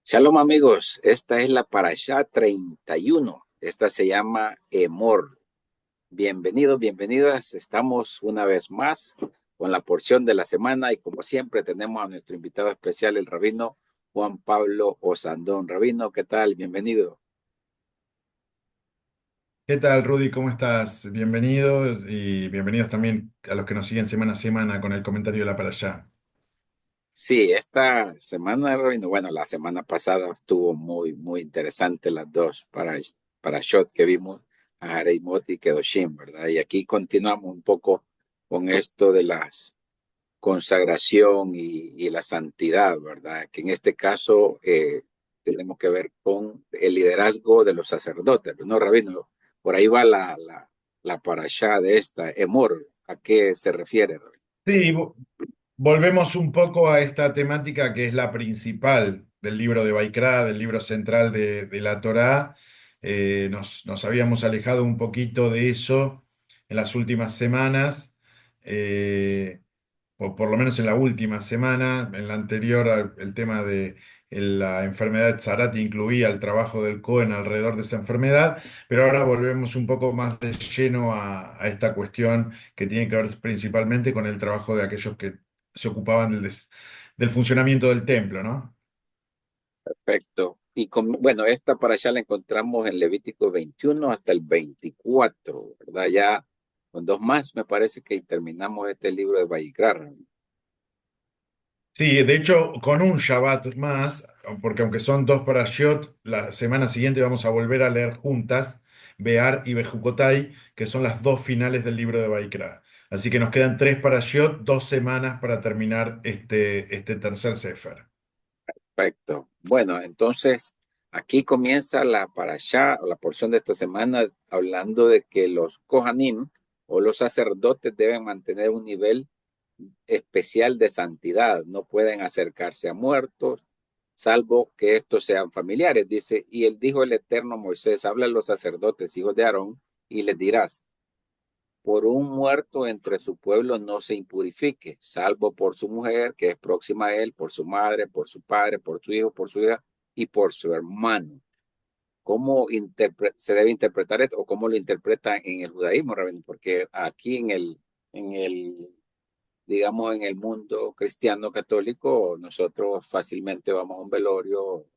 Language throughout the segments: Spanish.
Shalom amigos, esta es la Parashá 31. Esta se llama Emor. Bienvenidos, bienvenidas. Estamos una vez más con la porción de la semana y como siempre tenemos a nuestro invitado especial, el rabino Juan Pablo Osandón. Rabino, ¿qué tal? Bienvenido. ¿Qué tal, Rudy? ¿Cómo estás? Bienvenido y bienvenidos también a los que nos siguen semana a semana con el comentario de la para allá. Sí, esta semana, rabino, bueno, la semana pasada estuvo muy interesante las dos para shot que vimos, a Hareimot y Kedoshim, ¿verdad? Y aquí continuamos un poco con esto de las consagración y la santidad, ¿verdad? Que en este caso tenemos que ver con el liderazgo de los sacerdotes, ¿no, Rabino? Por ahí va la parashá de esta, Emor. ¿A qué se refiere, Rabino? Sí, volvemos un poco a esta temática que es la principal del libro de Baikra, del libro central de la Torá. Nos habíamos alejado un poquito de eso en las últimas semanas. Eh, o por lo menos en la última semana. En la anterior, el tema de la enfermedad de Tzarati incluía el trabajo del Cohen alrededor de esa enfermedad, pero ahora volvemos un poco más de lleno a esta cuestión que tiene que ver principalmente con el trabajo de aquellos que se ocupaban del funcionamiento del templo, ¿no? Perfecto. Bueno, esta parashá la encontramos en Levítico 21 hasta el 24, ¿verdad? Ya con dos más me parece que terminamos este libro de Vayikra, Rabino. Sí, de hecho, con un Shabbat más, porque aunque son dos parashiot, la semana siguiente vamos a volver a leer juntas Bear y Bejucotai, que son las dos finales del libro de Baikra. Así que nos quedan tres parashiot, 2 semanas para terminar este tercer Sefer. Perfecto. Bueno, entonces aquí comienza la parashá, o la porción de esta semana, hablando de que los Kohanim o los sacerdotes deben mantener un nivel especial de santidad. No pueden acercarse a muertos, salvo que estos sean familiares. Dice, y él dijo el eterno Moisés, habla a los sacerdotes, hijos de Aarón, y les dirás, por un muerto entre su pueblo no se impurifique, salvo por su mujer, que es próxima a él, por su madre, por su padre, por su hijo, por su hija y por su hermano. ¿Cómo se debe interpretar esto o cómo lo interpretan en el judaísmo, Rabino? Porque aquí en el, digamos, en el mundo cristiano católico, nosotros fácilmente vamos a un velorio,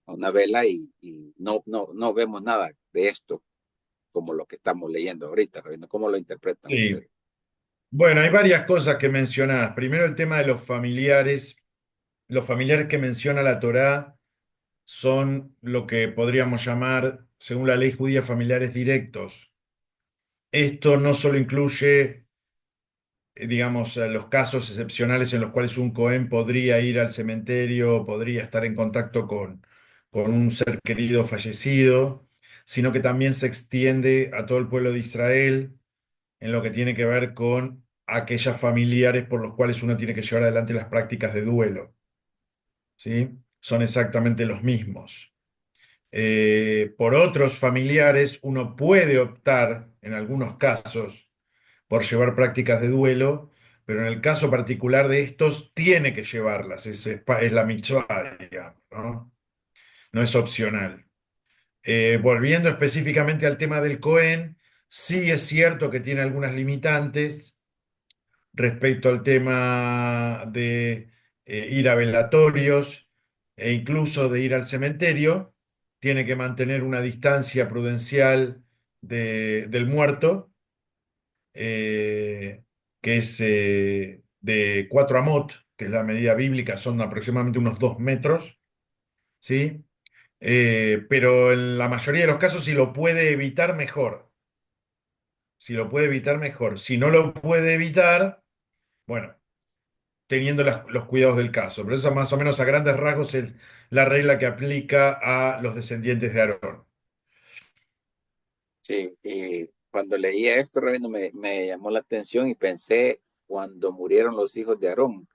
a una vela y no vemos nada de esto como lo que estamos leyendo ahorita, Rabino. ¿Cómo lo interpretan Sí. ustedes? Bueno, hay varias cosas que mencionás. Primero el tema de los familiares. Los familiares que menciona la Torá son lo que podríamos llamar, según la ley judía, familiares directos. Esto no solo incluye digamos, los casos excepcionales en los cuales un Cohen podría ir al cementerio, podría estar en contacto con un ser querido fallecido, sino que también se extiende a todo el pueblo de Israel en lo que tiene que ver con aquellas familiares por los cuales uno tiene que llevar adelante las prácticas de duelo, ¿sí? Son exactamente los mismos. Por otros familiares, uno puede optar, en algunos casos, por llevar prácticas de duelo, pero en el caso particular de estos, tiene que llevarlas, es la mitzvah, digamos, ¿no? No es opcional. Volviendo específicamente al tema del Cohen, sí es cierto que tiene algunas limitantes respecto al tema de ir a velatorios e incluso de ir al cementerio. Tiene que mantener una distancia prudencial del muerto, eh, que es de 4 amot, que es la medida bíblica, son aproximadamente unos 2 metros, ¿sí? Pero en la mayoría de los casos, si lo puede evitar, mejor. Si lo puede evitar, mejor. Si no lo puede evitar, bueno, teniendo los cuidados del caso. Pero esa más o menos a grandes rasgos es la regla que aplica a los descendientes de Aarón. Sí, y cuando leía esto, Rabino, me llamó la atención y pensé cuando murieron los hijos de Aarón,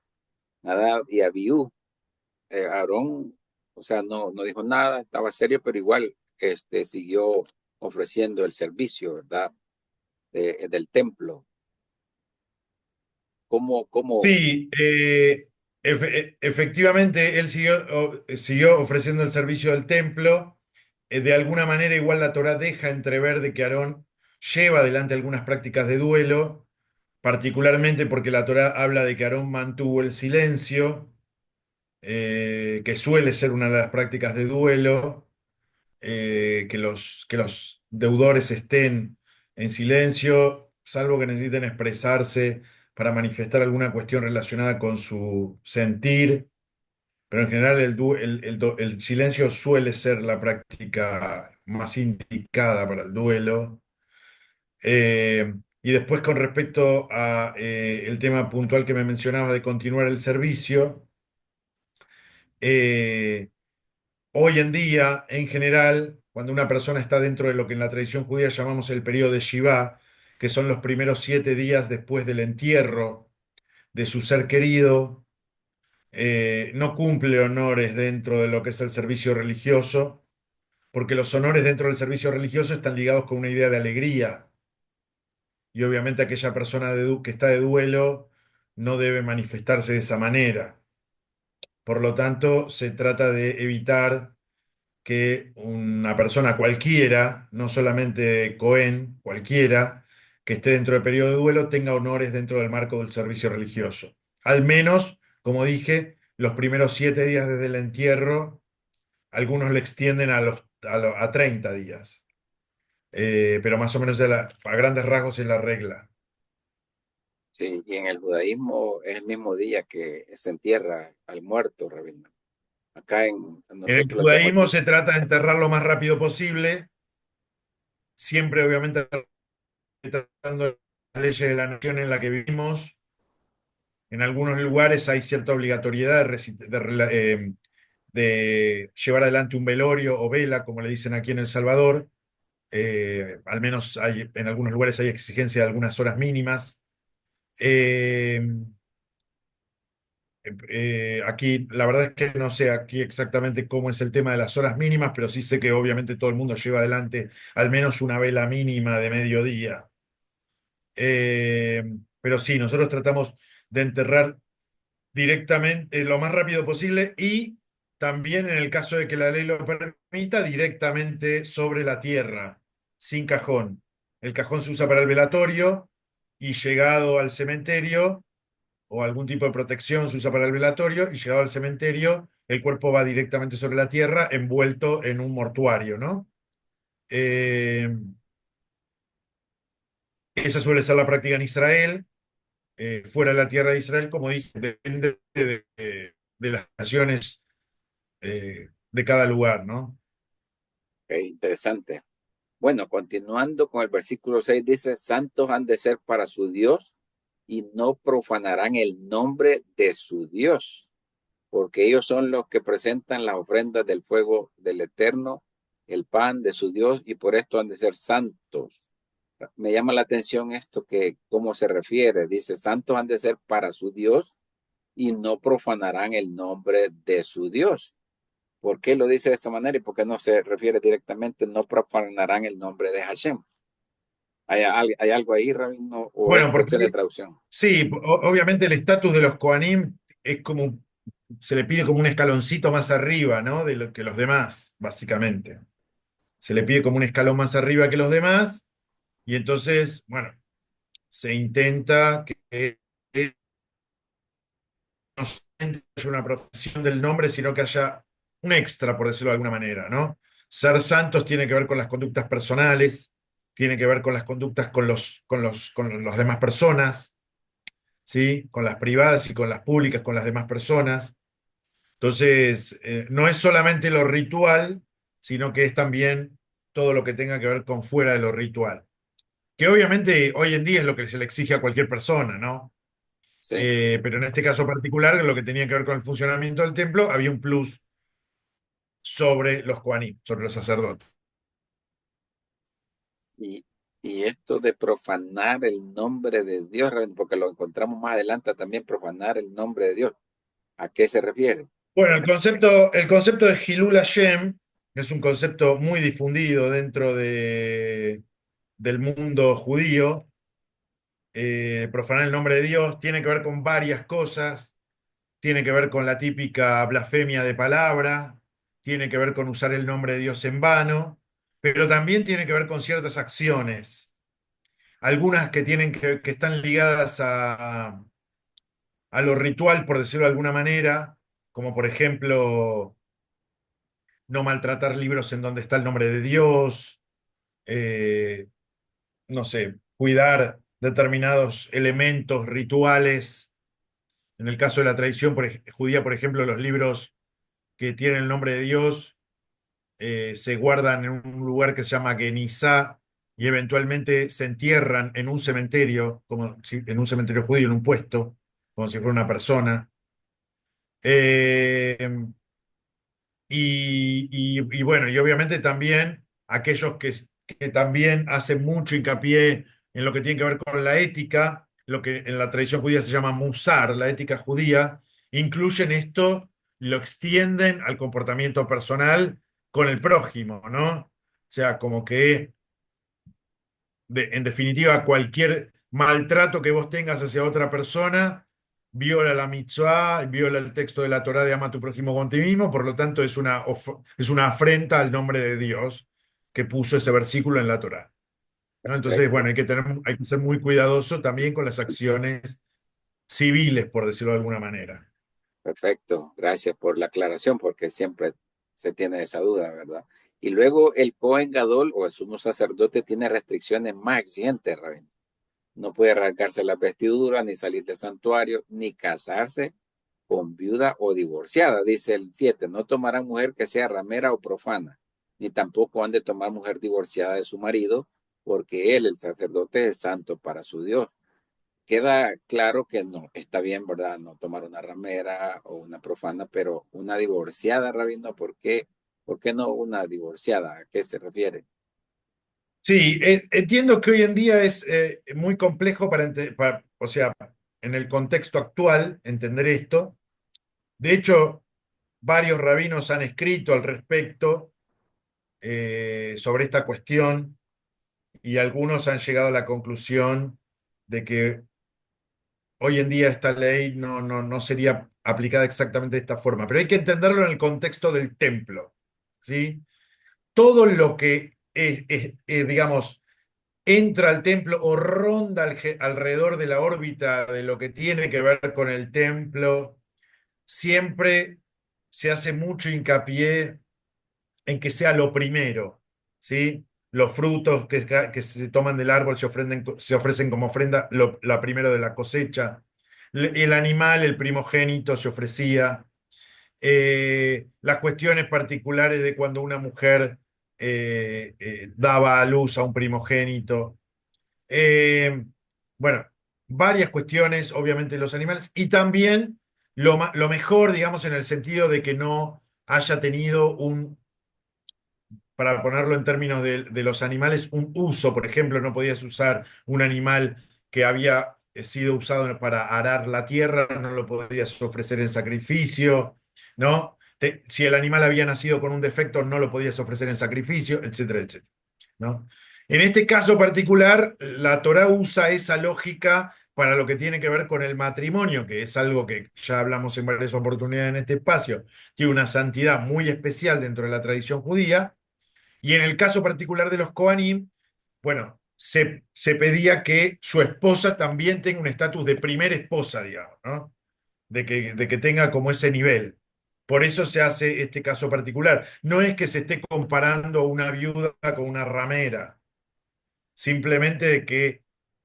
Nadab y Abiú. Aarón, o sea, no dijo nada, estaba serio, pero igual siguió ofreciendo el servicio, ¿verdad? Del templo. ¿Cómo? Sí, Efectivamente, él siguió ofreciendo el servicio del templo. De alguna manera, igual la Torá deja entrever de que Aarón lleva adelante algunas prácticas de duelo, particularmente porque la Torá habla de que Aarón mantuvo el silencio, que suele ser una de las prácticas de duelo, que los deudores estén en silencio, salvo que necesiten expresarse para manifestar alguna cuestión relacionada con su sentir, pero en general el silencio suele ser la práctica más indicada para el duelo. Y después con respecto a el tema puntual que me mencionaba de continuar el servicio, eh, hoy en día, en general, cuando una persona está dentro de lo que en la tradición judía llamamos el periodo de Shivá, que son los primeros 7 días después del entierro de su ser querido, no cumple honores dentro de lo que es el servicio religioso, porque los honores dentro del servicio religioso están ligados con una idea de alegría, y obviamente aquella persona que está de duelo no debe manifestarse de esa manera. Por lo tanto, se trata de evitar que una persona cualquiera, no solamente Cohen, cualquiera, que esté dentro del periodo de duelo, tenga honores dentro del marco del servicio religioso. Al menos, como dije, los primeros 7 días desde el entierro, algunos le extienden a 30 días. Pero más o menos a grandes rasgos es la regla. Sí, y en el judaísmo es el mismo día que se entierra al muerto, rabino. Acá En el nosotros lo hacemos judaísmo así. se trata de enterrar lo más rápido posible, siempre obviamente respetando las leyes de la nación en la que vivimos. En algunos lugares hay cierta obligatoriedad de llevar adelante un velorio o vela, como le dicen aquí en El Salvador. Al menos en algunos lugares hay exigencia de algunas horas mínimas. Eh, Aquí, la verdad es que no sé aquí exactamente cómo es el tema de las horas mínimas, pero sí sé que obviamente todo el mundo lleva adelante al menos una vela mínima de mediodía. Eh, pero sí, nosotros tratamos de enterrar directamente, lo más rápido posible y también en el caso de que la ley lo permita, directamente sobre la tierra, sin cajón. El cajón se usa para el velatorio y llegado al cementerio o algún tipo de protección se usa para el velatorio y llegado al cementerio, el cuerpo va directamente sobre la tierra envuelto en un mortuario, ¿no? Eh, Esa suele ser la práctica en Israel. Fuera de la tierra de Israel, como dije, depende de las naciones de cada lugar, ¿no? Ok, interesante. Bueno, continuando con el versículo 6 dice, santos han de ser para su Dios y no profanarán el nombre de su Dios, porque ellos son los que presentan las ofrendas del fuego del Eterno, el pan de su Dios, y por esto han de ser santos. Me llama la atención esto que, cómo se refiere. Dice, santos han de ser para su Dios y no profanarán el nombre de su Dios. ¿Por qué lo dice de esa manera y por qué no se refiere directamente, no profanarán el nombre de Hashem? ¿Hay algo ahí, Rabino, o es Bueno, cuestión de porque traducción? sí, obviamente el estatus de los Kohanim es como, se le pide como un escaloncito más arriba, ¿no? De lo que los demás, básicamente. Se le pide como un escalón más arriba que los demás, y entonces, bueno, se intenta que no solamente haya una profesión del nombre, sino que haya un extra, por decirlo de alguna manera, ¿no? Ser santos tiene que ver con las conductas personales, tiene que ver con las conductas con las demás personas, ¿sí? Con las privadas y con las públicas, con las demás personas. Entonces, no es solamente lo ritual, sino que es también todo lo que tenga que ver con fuera de lo ritual. Que obviamente hoy en día es lo que se le exige a cualquier persona, ¿no? Sí. Pero en este caso particular, en lo que tenía que ver con el funcionamiento del templo, había un plus sobre los Kohanim, sobre los sacerdotes. Y, y esto de profanar el nombre de Dios, Rabino, porque lo encontramos más adelante también, profanar el nombre de Dios. ¿A qué se refiere? Bueno, el concepto de Hilul Hashem es un concepto muy difundido dentro del mundo judío. Profanar el nombre de Dios tiene que ver con varias cosas. tiene que ver con la típica blasfemia de palabra, tiene que ver con usar el nombre de Dios en vano, pero también tiene que ver con ciertas acciones, algunas que están ligadas a lo ritual, por decirlo de alguna manera, como por ejemplo no maltratar libros en donde está el nombre de Dios, eh, no sé, cuidar determinados elementos rituales. En el caso de la tradición judía, por ejemplo, los libros que tienen el nombre de Dios se guardan en un lugar que se llama Genizá y eventualmente se entierran en un cementerio, como en un cementerio judío, en un puesto, como si fuera una persona. Eh, y bueno, y obviamente también aquellos que también hacen mucho hincapié en lo que tiene que ver con la ética, lo que en la tradición judía se llama musar, la ética judía, incluyen esto, lo extienden al comportamiento personal con el prójimo, ¿no? O sea, como que en definitiva cualquier maltrato que vos tengas hacia otra persona viola la mitzvah, viola el texto de la Torá de ama a tu prójimo con ti mismo, por lo tanto es una afrenta al nombre de Dios que puso ese versículo en la Torá, ¿no? Entonces, bueno, Perfecto, hay que ser muy cuidadoso también con las acciones civiles, por decirlo de alguna manera. perfecto. Gracias por la aclaración, porque siempre se tiene esa duda, ¿verdad? Y luego el Cohen Gadol o el sumo sacerdote tiene restricciones más exigentes, Rabino. No puede rasgarse las vestiduras, ni salir del santuario, ni casarse con viuda o divorciada. Dice el 7. No tomarán mujer que sea ramera o profana, ni tampoco han de tomar mujer divorciada de su marido, porque él, el sacerdote, es santo para su Dios. Queda claro que no, está bien, ¿verdad? No tomar una ramera o una profana, pero una divorciada, Rabino, ¿por qué? ¿Por qué no una divorciada? ¿A qué se refiere? Sí, entiendo que hoy en día es muy complejo o sea, en el contexto actual, entender esto. De hecho, varios rabinos han escrito al respecto sobre esta cuestión y algunos han llegado a la conclusión de que hoy en día esta ley no sería aplicada exactamente de esta forma, pero hay que entenderlo en el contexto del templo, ¿sí? Todo lo que digamos, entra al templo o ronda alrededor de la órbita de lo que tiene que ver con el templo, siempre se hace mucho hincapié en que sea lo primero, ¿sí? Los frutos que se toman del árbol se ofrecen como ofrenda, la primero de la cosecha. El animal, el primogénito, se ofrecía. Las cuestiones particulares de cuando una mujer daba a luz a un primogénito. Eh, bueno, varias cuestiones, obviamente, los animales. Y también lo mejor, digamos, en el sentido de que no haya tenido para ponerlo en términos de los animales, un uso. Por ejemplo, no podías usar un animal que había sido usado para arar la tierra, no lo podías ofrecer en sacrificio, ¿no? Si el animal había nacido con un defecto, no lo podías ofrecer en sacrificio, etcétera, etcétera, ¿no? En este caso particular, la Torá usa esa lógica para lo que tiene que ver con el matrimonio, que es algo que ya hablamos en varias oportunidades en este espacio, tiene una santidad muy especial dentro de la tradición judía, y en el caso particular de los Kohanim, bueno, se pedía que su esposa también tenga un estatus de primera esposa, digamos, ¿no? De que tenga como ese nivel. Por eso se hace este caso particular. No es que se esté comparando una viuda con una ramera, simplemente de que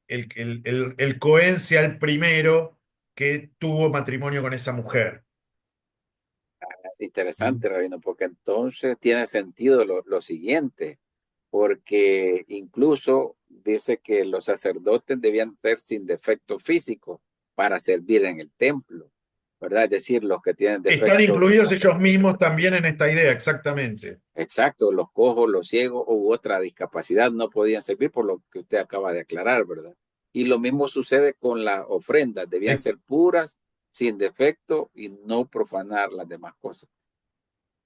el Cohen sea el primero que tuvo matrimonio con esa mujer. ¿Mm? Interesante, Rabino, porque entonces tiene sentido lo siguiente, porque incluso dice que los sacerdotes debían ser sin defecto físico para servir en el templo, ¿verdad? Es decir, los que tienen Están defecto, incluidos ellos mismos también en esta idea, exactamente. exacto, los cojos, los ciegos u otra discapacidad no podían servir por lo que usted acaba de aclarar, ¿verdad? Y lo mismo sucede con las ofrendas, debían ser puras, sin defecto y no profanar las demás cosas.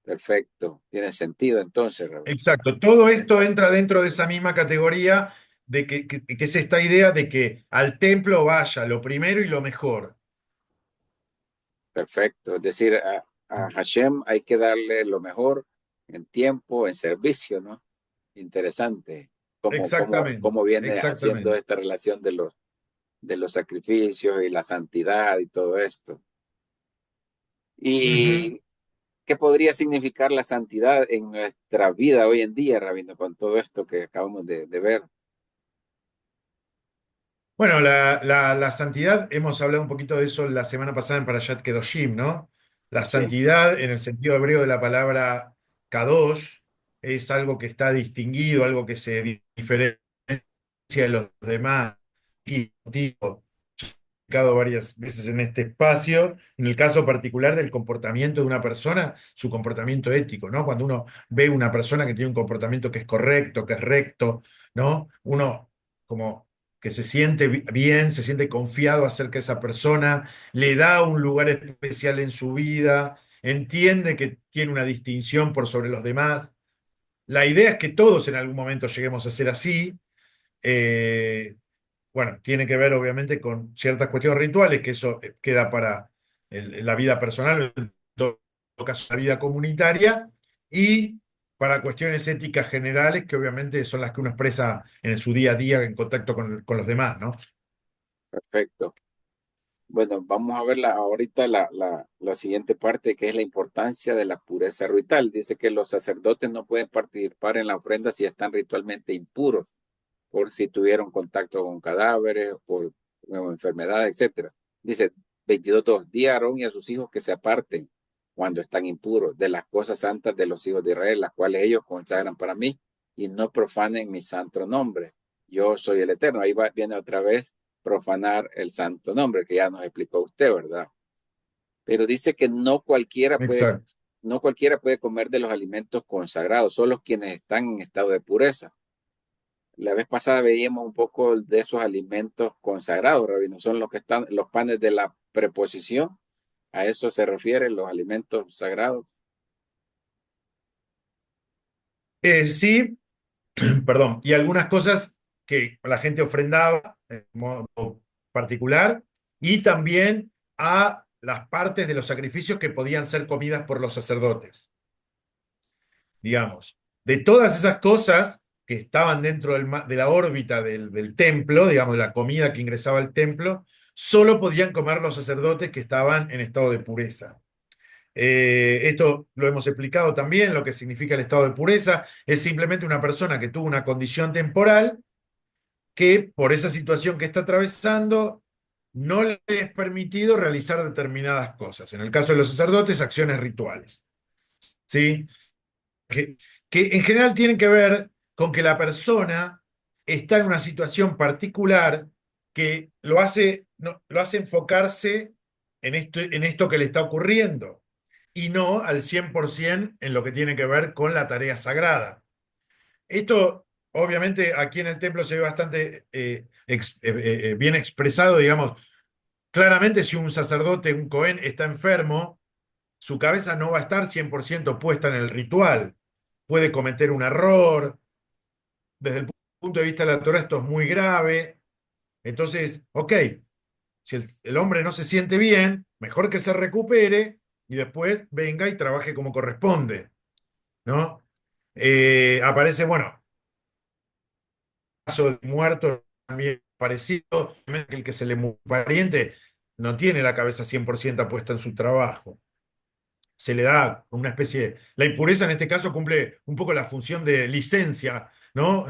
Perfecto, tiene sentido entonces, Raúl. Exacto, todo esto entra dentro de esa misma categoría que es esta idea de que al templo vaya lo primero y lo mejor. Perfecto. Es decir, a Hashem hay que darle lo mejor en tiempo, en servicio, ¿no? Interesante. Exactamente, Cómo viene haciendo exactamente. esta relación de los sacrificios y la santidad y todo esto. Ujú. ¿Y qué podría significar la santidad en nuestra vida hoy en día, Rabino, con todo esto que acabamos de ver? Bueno, la santidad, hemos hablado un poquito de eso la semana pasada en Parashat Kedoshim, ¿no? La Sí, santidad, en el sentido hebreo de la palabra kadosh, es algo que está distinguido, algo que se diferencia de los demás. Y digo, explicado varias veces en este espacio, en el caso particular del comportamiento de una persona, su comportamiento ético, ¿no? Cuando uno ve una persona que tiene un comportamiento que es correcto, que es recto, ¿no? Uno como que se siente bien, se siente confiado acerca de esa persona, le da un lugar especial en su vida, entiende que tiene una distinción por sobre los demás. La idea es que todos en algún momento lleguemos a ser así. eh, bueno, tiene que ver obviamente con ciertas cuestiones rituales, que eso queda para la vida personal, en todo caso la vida comunitaria, y para cuestiones éticas generales, que obviamente son las que uno expresa en su día a día en contacto con los demás, ¿no? perfecto. Bueno, vamos a ver ahorita la siguiente parte, que es la importancia de la pureza ritual. Dice que los sacerdotes no pueden participar en la ofrenda si están ritualmente impuros, por si tuvieron contacto con cadáveres, por enfermedades, etcétera. Dice 22:2, di a Aarón y a sus hijos que se aparten cuando están impuros de las cosas santas de los hijos de Israel, las cuales ellos consagran para mí, y no profanen mi santo nombre. Yo soy el Eterno. Viene otra vez profanar el santo nombre, que ya nos explicó usted, ¿verdad? Pero dice que Exacto. no cualquiera puede comer de los alimentos consagrados, solo quienes están en estado de pureza. La vez pasada veíamos un poco de esos alimentos consagrados, Rabino, son los que están, los panes de la preposición, a eso se refieren los alimentos sagrados. Sí, perdón, y algunas cosas que la gente ofrendaba de modo particular, y también a las partes de los sacrificios que podían ser comidas por los sacerdotes, digamos. De todas esas cosas que estaban dentro de la órbita del templo, digamos, de la comida que ingresaba al templo, solo podían comer los sacerdotes que estaban en estado de pureza. Esto lo hemos explicado también, lo que significa el estado de pureza es simplemente una persona que tuvo una condición temporal que por esa situación que está atravesando no le es permitido realizar determinadas cosas. En el caso de los sacerdotes, acciones rituales, ¿sí? Que, que en general tienen que ver con que la persona está en una situación particular que lo hace enfocarse en esto que le está ocurriendo y no al 100% en lo que tiene que ver con la tarea sagrada. Esto, obviamente, aquí en el templo se ve bastante bien expresado, digamos. Claramente, si un sacerdote, un cohen, está enfermo, su cabeza no va a estar 100% puesta en el ritual. Puede cometer un error. Desde el punto de vista de la Torah, esto es muy grave. Entonces, ok, si el hombre no se siente bien, mejor que se recupere y después venga y trabaje como corresponde, ¿no? Aparece, bueno, caso de muerto también parecido, el que se le murió un pariente no tiene la cabeza 100% puesta en su trabajo. Se le da una especie de... La impureza en este caso cumple un poco la función de licencia, ¿no?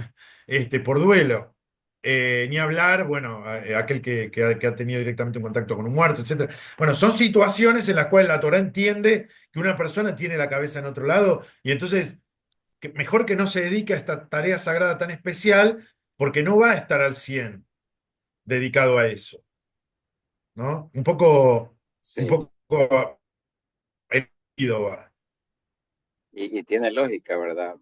Por duelo. Ni hablar, bueno, aquel que ha tenido directamente un contacto con un muerto, etcétera. Bueno, son situaciones en las cuales la Torah entiende que una persona tiene la cabeza en otro lado y entonces mejor que no se dedique a esta tarea sagrada tan especial porque no va a estar al 100 dedicado a eso, ¿no? Un Sí, poco herido va. y tiene lógica, ¿verdad?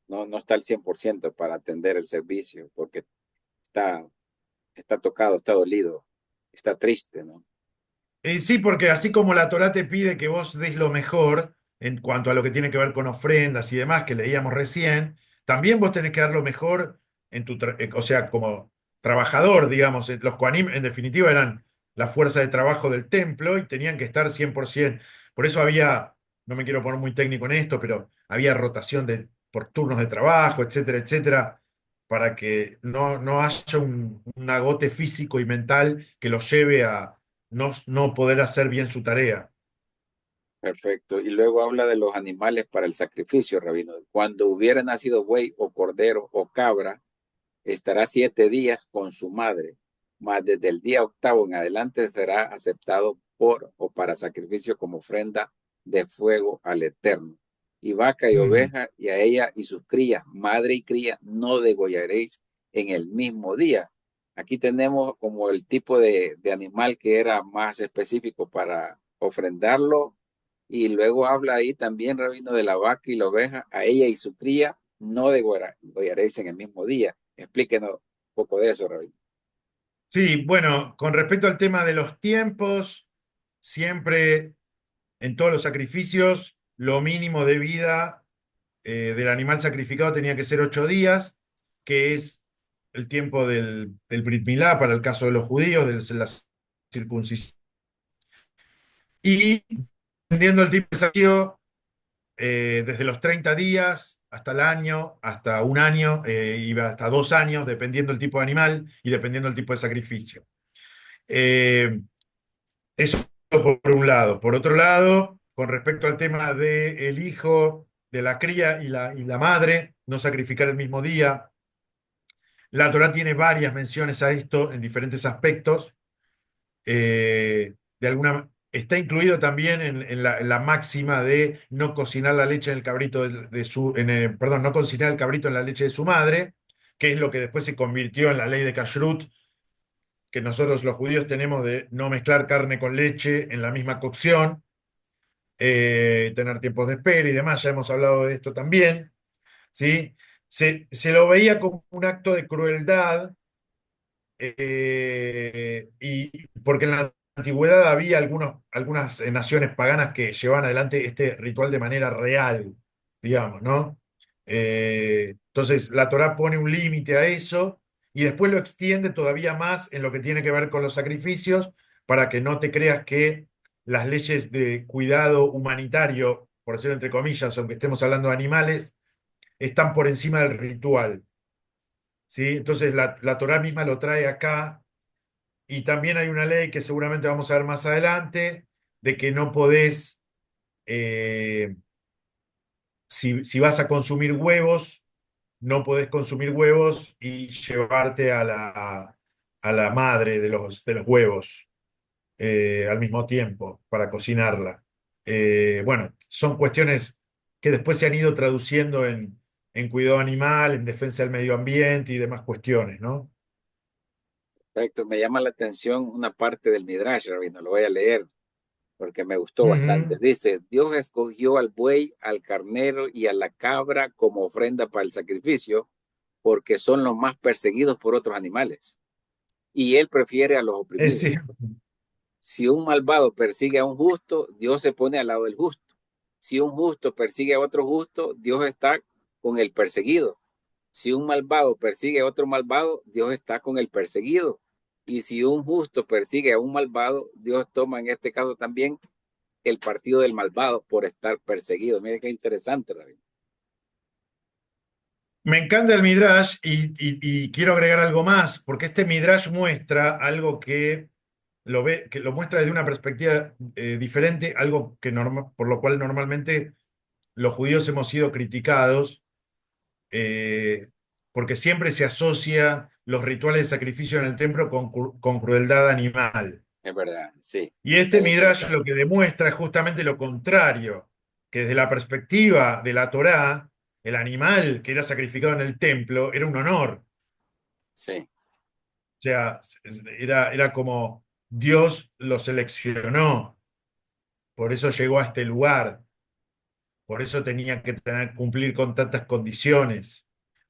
No, no está al 100% para atender el servicio, porque está, está tocado, está dolido, está triste, ¿no? Sí, porque así como la Torá te pide que vos des lo mejor en cuanto a lo que tiene que ver con ofrendas y demás que leíamos recién, también vos tenés que dar lo mejor o sea, como trabajador, digamos. Los Kohanim en definitiva eran la fuerza de trabajo del templo y tenían que estar 100%. Por eso había, no me quiero poner muy técnico en esto, pero había rotación por turnos de trabajo, etcétera, etcétera, para que no haya un agote físico y mental que los lleve a no poder hacer bien su tarea. Perfecto. Y luego habla de los animales para el sacrificio, Rabino. Cuando hubiera nacido buey o cordero o cabra, estará 7 días con su madre, mas desde el día octavo en adelante será aceptado por o para sacrificio como ofrenda de fuego al Eterno. Y vaca y Ujú. oveja, y a ella y sus crías, madre y cría, no degollaréis en el mismo día. Aquí tenemos como el tipo de animal que era más específico para ofrendarlo. Y luego habla ahí también, Rabino, de la vaca y la oveja, a ella y su cría, no degollaréis en el mismo día. Explíquenos un poco de eso, Rabino. Sí, bueno, con respecto al tema de los tiempos, siempre en todos los sacrificios, lo mínimo de vida del animal sacrificado tenía que ser 8 días, que es el tiempo del Brit Milá para el caso de los judíos, de la circuncisión. Y dependiendo del tipo de sacrificio, desde los 30 días hasta el año, hasta un año, iba hasta 2 años, dependiendo del tipo de animal y dependiendo del tipo de sacrificio. Eh, Eso por un lado. Por otro lado, con respecto al tema del hijo, de la cría y la madre, no sacrificar el mismo día, la Torá tiene varias menciones a esto en diferentes aspectos. Está incluido también en la máxima de no cocinar la leche en el cabrito perdón, no cocinar el cabrito en la leche de su madre, que es lo que después se convirtió en la ley de Kashrut, que nosotros los judíos tenemos de no mezclar carne con leche en la misma cocción, tener tiempos de espera y demás, ya hemos hablado de esto también, ¿sí? Se lo veía como un acto de crueldad, y porque en la antigüedad había algunas naciones paganas que llevaban adelante este ritual de manera real, digamos, ¿no? Entonces la Torá pone un límite a eso y después lo extiende todavía más en lo que tiene que ver con los sacrificios para que no te creas que las leyes de cuidado humanitario, por decirlo entre comillas, aunque estemos hablando de animales, están por encima del ritual. ¿Sí? Entonces la Torá misma lo trae acá y también hay una ley que seguramente vamos a ver más adelante, de que no podés, eh, si vas a consumir huevos, no podés consumir huevos y llevarte a la madre de los huevos al mismo tiempo para cocinarla. Bueno, son cuestiones que después se han ido traduciendo en cuidado animal, en defensa del medio ambiente y demás cuestiones, ¿no? Perfecto. Me llama la atención una parte del Midrash, Rabino, lo voy a leer porque me gustó bastante. Ujú. Dice, Dios escogió al buey, al carnero y a la cabra como ofrenda para el sacrificio porque son los más perseguidos por otros animales. Y él prefiere a los Es oprimidos. cierto. Si un malvado persigue a un justo, Dios se pone al lado del justo. Si un justo persigue a otro justo, Dios está con el perseguido. Si un malvado persigue a otro malvado, Dios está con el perseguido. Y si un justo persigue a un malvado, Dios toma en este caso también el partido del malvado por estar perseguido. Mire qué interesante, David. Me encanta el Midrash y quiero agregar algo más, porque este Midrash muestra algo que lo muestra desde una perspectiva diferente, algo por lo cual normalmente los judíos hemos sido criticados, eh, porque siempre se asocia los rituales de sacrificio en el templo con crueldad animal. Es verdad, sí. Y este Muy Midrash interesante. lo que demuestra es justamente lo contrario, que desde la perspectiva de la Torá, el animal que era sacrificado en el templo era un honor. Sí, O sea, era como Dios lo seleccionó, por eso llegó a este lugar, por eso tenía que cumplir con tantas condiciones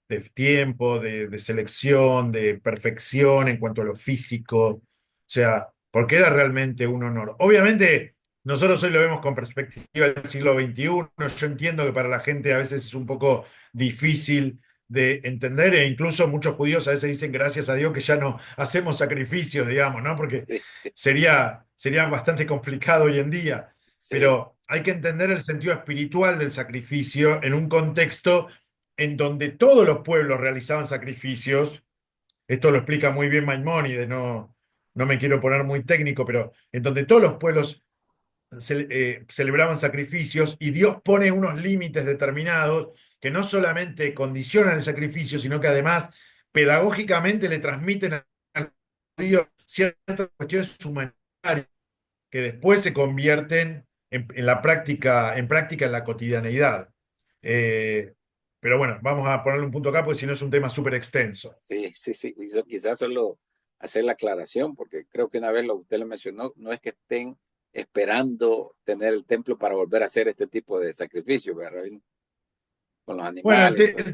de tiempo, de selección, de perfección en cuanto a lo físico. O sea, porque era realmente un honor. Obviamente, nosotros hoy lo vemos con perspectiva del siglo XXI. Yo entiendo que para la gente a veces es un poco difícil de entender, e incluso muchos judíos a veces dicen gracias a Dios que ya no hacemos sacrificios, digamos, ¿no? Porque Sí, sería bastante complicado hoy en día. sí, Pero hay que entender el sentido espiritual del sacrificio en un contexto en donde todos los pueblos realizaban sacrificios. Esto lo explica muy bien Maimónides, no me quiero poner muy técnico, pero en donde todos los pueblos celebraban sacrificios y Dios pone unos límites determinados que no solamente condicionan el sacrificio, sino que además pedagógicamente le transmiten a Dios ciertas cuestiones humanitarias que después se convierten en la práctica, en la cotidianeidad. Eh, pero bueno, vamos a ponerle un punto acá, porque si no es un tema súper extenso. sí, sí, sí. Quizás solo hacer la aclaración, porque creo que una vez lo usted lo mencionó, no es que estén esperando tener el templo para volver a hacer este tipo de sacrificio, ¿verdad? Con los Bueno, animales y todo.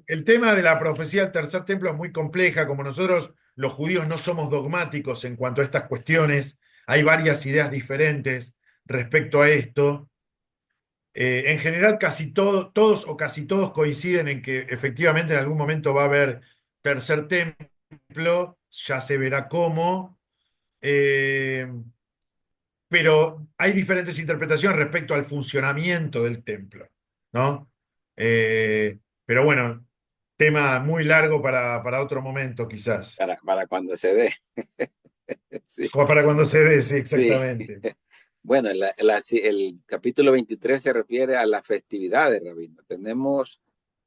el tema de la profecía del tercer templo es muy compleja. Como nosotros los judíos no somos dogmáticos en cuanto a estas cuestiones, hay varias ideas diferentes respecto a esto. En general, todos o casi todos coinciden en que efectivamente en algún momento va a haber tercer templo, ya se verá cómo. Eh, pero hay diferentes interpretaciones respecto al funcionamiento del templo, ¿no? Pero bueno, tema muy largo para otro momento, quizás. Para cuando se dé. Sí, O para cuando se dé, sí, sí. exactamente. Bueno, el capítulo 23 se refiere a las festividades, Rabino. Tenemos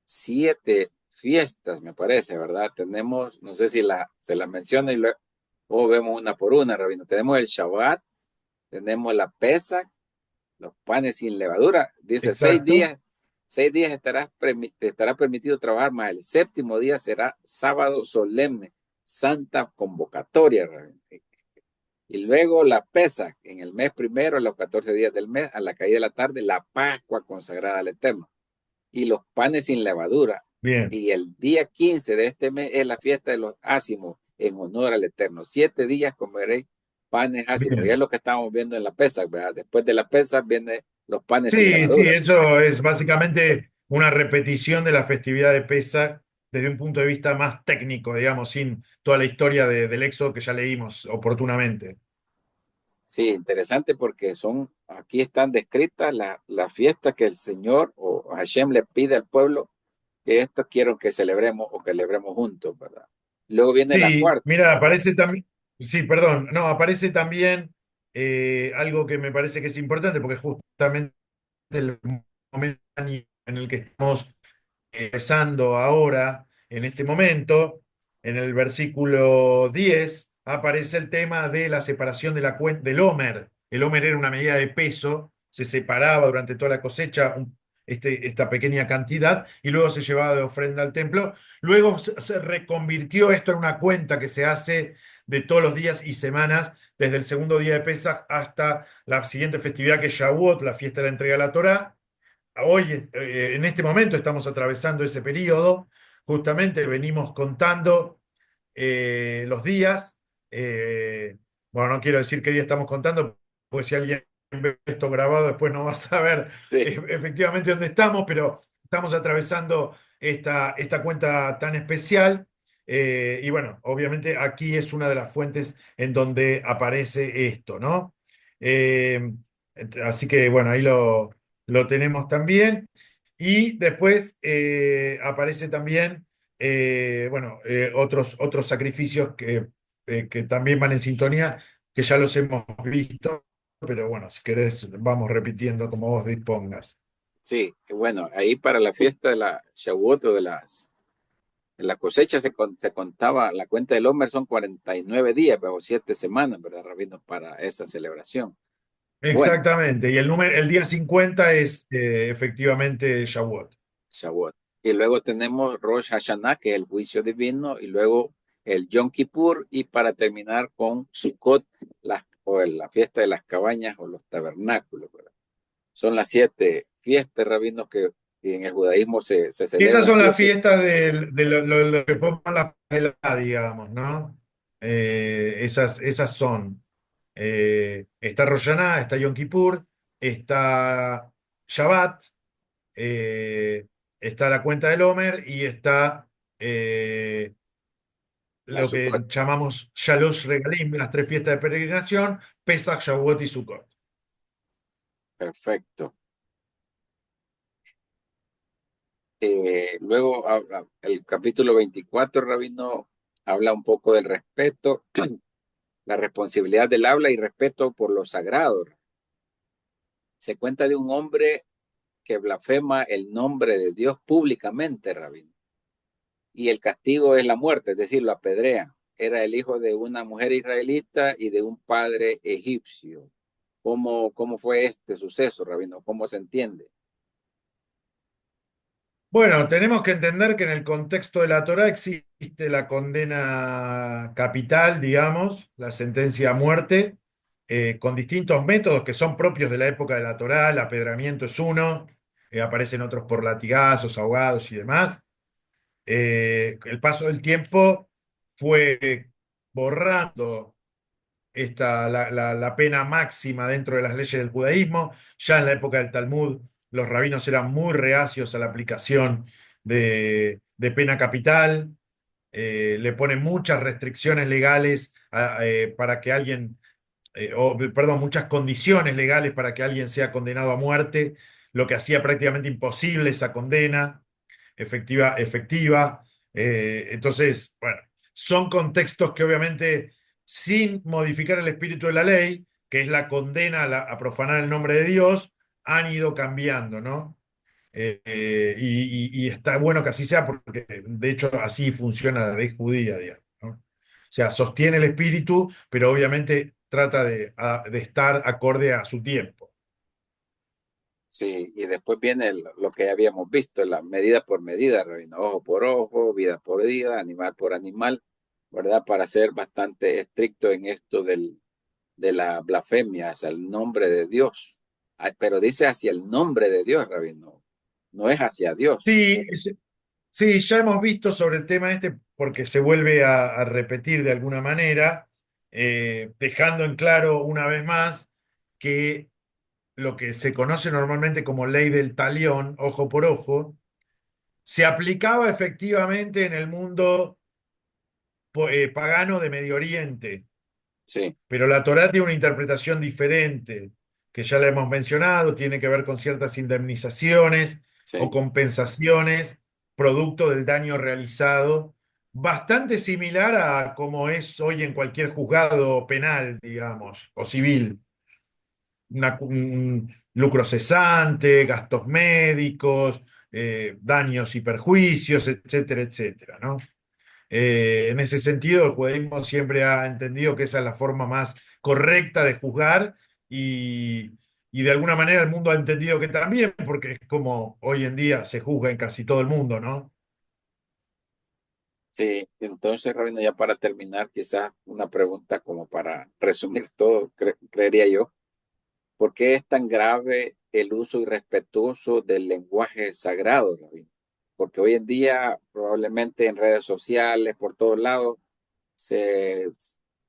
7 fiestas, me parece, ¿verdad? Tenemos, no sé si se la menciona y luego vemos una por una, Rabino. Tenemos el Shabbat, tenemos la Pesach, los panes sin levadura. Dice, Exacto. 6 días estará permitido trabajar, más el séptimo día será sábado solemne, santa convocatoria, Rabino. Y luego la pesa en el mes primero, a los 14 días del mes, a la caída de la tarde, la Pascua consagrada al Eterno. Y los panes sin levadura. Bien, Y el día 15 de este mes es la fiesta de los ácimos en honor al Eterno. 7 días comeréis panes ácimos. Y es bien. lo que estamos viendo en la pesa, ¿verdad? Después de la pesa vienen los panes sin Sí, sí, levadura. eso es básicamente una repetición de la festividad de Pesach desde un punto de vista más técnico, digamos, sin toda la historia del Éxodo que ya leímos oportunamente. Sí, interesante porque aquí están descritas las fiestas que el Señor o Hashem le pide al pueblo que esto quiero que celebremos o que celebremos juntos, ¿verdad? Luego viene la Sí, cuarta. mira, aparece también, sí, perdón, no, aparece también algo que me parece que es importante, porque justamente el momento en el que estamos empezando ahora, en este momento, en el versículo 10 aparece el tema de la separación de la cuenta del Homer. El Homer era una medida de peso, se separaba durante toda la cosecha esta pequeña cantidad y luego se llevaba de ofrenda al templo. Luego se reconvirtió esto en una cuenta que se hace de todos los días y semanas, desde el segundo día de Pesaj hasta la siguiente festividad que es Shavuot, la fiesta de la entrega de la Torá. Hoy, en este momento, estamos atravesando ese periodo. Justamente venimos contando los días. eh, bueno, no quiero decir qué día estamos contando, porque si alguien ve esto grabado, después no va a saber Sí, efectivamente dónde estamos, pero estamos atravesando esta cuenta tan especial. Y bueno, obviamente aquí es una de las fuentes en donde aparece esto, ¿no? Eh, Así que bueno, ahí lo tenemos también. Y después aparece también, bueno, otros sacrificios que también van en sintonía, que ya los hemos visto, pero bueno, si querés, vamos repitiendo como vos dispongas. sí. Bueno, ahí para la fiesta de la Shavuot o de la cosecha se contaba, la cuenta del Homer son 49 días, o 7 semanas, ¿verdad, Rabino? Para esa celebración. Bueno, Exactamente, y el día 50 es efectivamente Shavuot. Shavuot. Y luego tenemos Rosh Hashanah, que es el juicio divino, y luego el Yom Kippur, y para terminar con Sukkot, o la fiesta de las cabañas o los tabernáculos, ¿verdad? Son las 7 fiestas, rabinos, que en el judaísmo se Esas celebran son sí o las sí. fiestas de lo que pongan las de la, digamos, ¿no? Esas son. Está Rosh Hashanah, está Yom Kippur, está Shabbat, eh, está la cuenta del Homer y está eh, La lo que Sukkot. llamamos Shalosh Regalim, las tres fiestas de peregrinación, Pesach, Shavuot y Sukkot. Perfecto. Luego, el capítulo 24, Rabino, habla un poco del respeto, la responsabilidad del habla y respeto por lo sagrado. Se cuenta de un hombre que blasfema el nombre de Dios públicamente, Rabino, y el castigo es la muerte, es decir, lo apedrean. Era el hijo de una mujer israelita y de un padre egipcio. ¿Cómo fue este suceso, Rabino? ¿Cómo se entiende? Bueno, tenemos que entender que en el contexto de la Torá existe la condena capital, digamos, la sentencia a muerte, con distintos métodos que son propios de la época de la Torá. El apedramiento es uno, aparecen otros por latigazos, ahogados y demás. El paso del tiempo fue borrando la pena máxima dentro de las leyes del judaísmo. Ya en la época del Talmud, los rabinos eran muy reacios a la aplicación de pena capital. Le ponen muchas restricciones legales para que alguien, perdón, muchas condiciones legales para que alguien sea condenado a muerte, lo que hacía prácticamente imposible esa condena efectiva. Entonces, bueno, son contextos que obviamente, sin modificar el espíritu de la ley, que es la condena a profanar el nombre de Dios, han ido cambiando, ¿no? Y está bueno que así sea, porque de hecho así funciona la ley judía, digamos, ¿no? O sea, sostiene el espíritu, pero obviamente trata de estar acorde a su tiempo. Sí, y después viene lo que ya habíamos visto, la medida por medida, Rabino, ojo por ojo, vida por vida, animal por animal, ¿verdad? Para ser bastante estricto en esto de la blasfemia hacia el nombre de Dios. Pero dice hacia el nombre de Dios, Rabino, no es hacia Dios. Sí, sí, ya hemos visto sobre el tema este porque se vuelve a repetir de alguna manera, dejando en claro una vez más que lo que se conoce normalmente como ley del talión, ojo por ojo, se aplicaba efectivamente en el mundo pagano de Medio Oriente, Sí, pero la Torá tiene una interpretación diferente, que ya la hemos mencionado, tiene que ver con ciertas indemnizaciones o sí, compensaciones producto del daño realizado, bastante similar a como es hoy en cualquier juzgado penal, digamos, o civil. Un lucro cesante, gastos médicos, daños y perjuicios, etcétera, etcétera, ¿no? En ese sentido, el judaísmo siempre ha entendido que esa es la forma más correcta de juzgar y de alguna manera el mundo ha entendido que también, porque es como hoy en día se juzga en casi todo el mundo, ¿no? sí. Entonces, Rabino, ya para terminar, quizás una pregunta como para resumir todo, creería yo. ¿Por qué es tan grave el uso irrespetuoso del lenguaje sagrado, Rabino? Porque hoy en día, probablemente en redes sociales, por todos lados, se,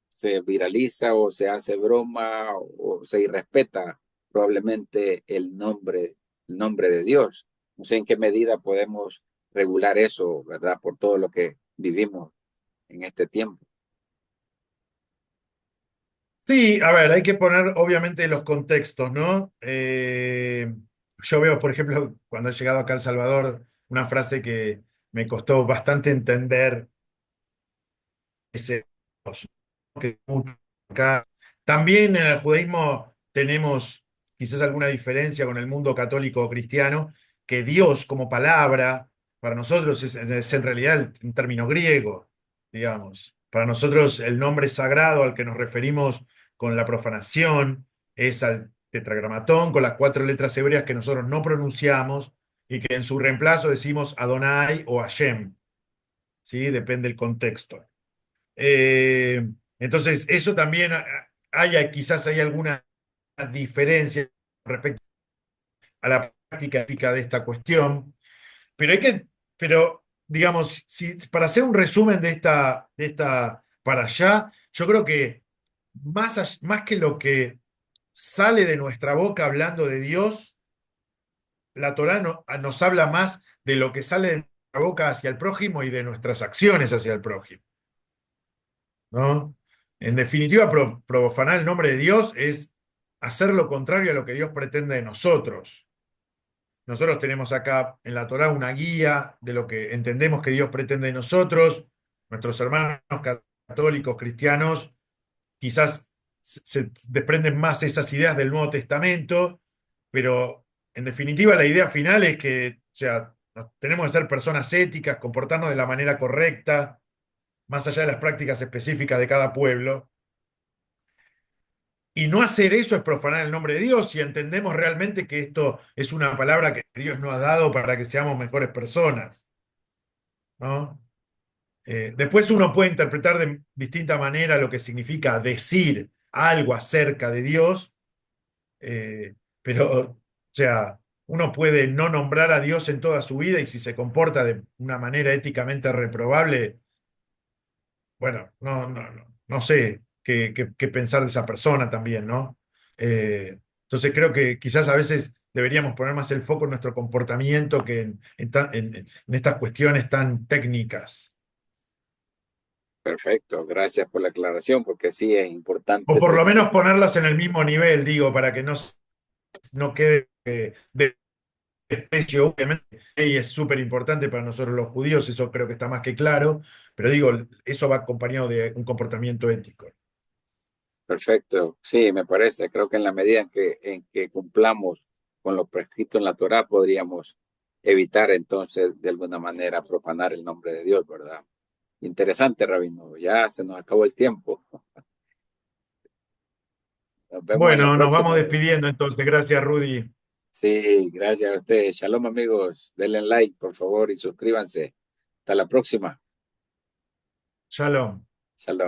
se viraliza o se hace broma o se irrespeta probablemente el nombre de Dios. No sé en qué medida podemos regular eso, ¿verdad? Por todo lo que vivimos en este tiempo. Sí, a ver, hay que poner obviamente los contextos, ¿no? Yo veo, por ejemplo, cuando he llegado acá a El Salvador, una frase que me costó bastante entender, ese que acá. También en el judaísmo tenemos quizás alguna diferencia con el mundo católico o cristiano, que Dios como palabra para nosotros es en realidad un término griego, digamos. Para nosotros el nombre sagrado al que nos referimos con la profanación es al tetragramatón, con las cuatro letras hebreas que nosotros no pronunciamos y que en su reemplazo decimos Adonai o Hashem, ¿sí? Depende del contexto. Eh, entonces, eso también quizás hay alguna diferencia respecto a la práctica de esta cuestión, pero pero digamos, para hacer un resumen de esta para allá, yo creo que más que lo que sale de nuestra boca hablando de Dios, la Torá nos habla más de lo que sale de nuestra boca hacia el prójimo y de nuestras acciones hacia el prójimo, ¿no? En definitiva, profanar el nombre de Dios es hacer lo contrario a lo que Dios pretende de nosotros. Nosotros tenemos acá en la Torá una guía de lo que entendemos que Dios pretende de nosotros. Nuestros hermanos católicos, cristianos, quizás se desprenden más esas ideas del Nuevo Testamento, pero en definitiva la idea final es que, o sea, tenemos que ser personas éticas, comportarnos de la manera correcta, más allá de las prácticas específicas de cada pueblo. Y no hacer eso es profanar el nombre de Dios si entendemos realmente que esto es una palabra que Dios nos ha dado para que seamos mejores personas, ¿no? Después uno puede interpretar de distinta manera lo que significa decir algo acerca de Dios, pero, o sea, uno puede no nombrar a Dios en toda su vida y si se comporta de una manera éticamente reprobable, bueno, no sé qué pensar de esa persona también, ¿no? Entonces creo que quizás a veces deberíamos poner más el foco en nuestro comportamiento que en estas cuestiones tan técnicas. Perfecto, gracias por la aclaración, porque sí es O importante por lo tener. menos ponerlas en el mismo nivel, digo, para que no quede de desprecio, obviamente. Y es súper importante para nosotros los judíos, eso creo que está más que claro, pero digo, eso va acompañado de un comportamiento ético. Perfecto, sí, me parece. Creo que en la medida en que cumplamos con lo prescrito en la Torá, podríamos evitar entonces de alguna manera profanar el nombre de Dios, ¿verdad? Interesante, Rabino. Ya se nos acabó el tiempo. Nos vemos en la Bueno, nos vamos próxima. despidiendo entonces. Gracias, Rudy. Sí, gracias a ustedes. Shalom, amigos. Denle like, por favor, y suscríbanse. Hasta la próxima. Shalom. Shalom.